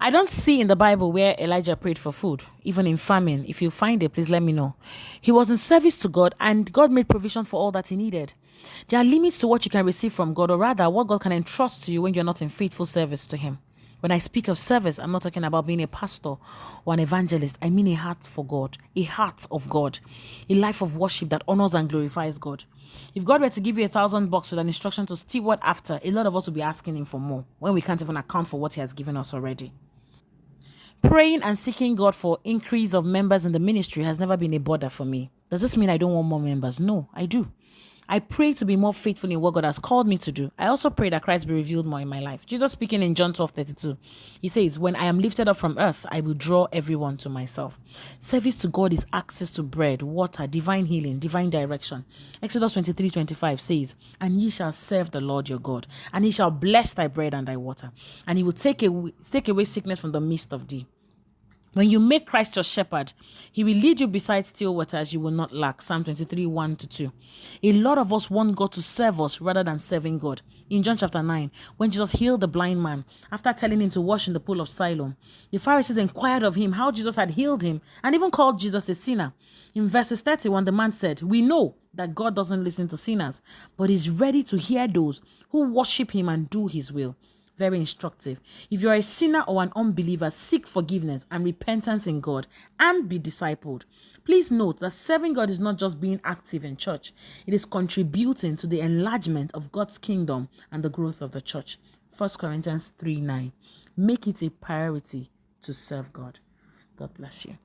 I don't see in the Bible where Elijah prayed for food, even in famine. If you find it, please let me know. He was in service to God, and God made provision for all that he needed. There are limits to what you can receive from God, or rather, what God can entrust to you when you're not in faithful service to him. When I speak of service, I'm not talking about being a pastor or an evangelist. I mean a heart for God, a heart of God, a life of worship that honors and glorifies God. If God were to give you $1,000 with an instruction to steward after, a lot of us will be asking him for more when we can't even account for what he has given us already. Praying and seeking God for increase of members in the ministry has never been a bother for me. Does this mean I don't want more members? No, I do. I pray to be more faithful in what God has called me to do. I also pray that Christ be revealed more in my life. Jesus speaking in John 12:32, he says, when I am lifted up from earth, I will draw everyone to myself. Service to God is access to bread, water, divine healing, divine direction. Exodus 23:25 says, and ye shall serve the Lord your God, and he shall bless thy bread and thy water, and he will take away sickness from the midst of thee. When you make Christ your shepherd, he will lead you beside still waters, you will not lack. Psalm 23:1-2. A lot of us want God to serve us rather than serving God. In John chapter 9, when Jesus healed the blind man, after telling him to wash in the pool of Siloam, the Pharisees inquired of him how Jesus had healed him and even called Jesus a sinner. In verses 31, the man said, we know that God doesn't listen to sinners, but is ready to hear those who worship him and do his will. Very instructive. If you are a sinner or an unbeliever, seek forgiveness and repentance in God and be discipled. Please note that serving God is not just being active in church. It is contributing to the enlargement of God's kingdom and the growth of the church. 1 Corinthians 3:9. Make it a priority to serve God. God bless you.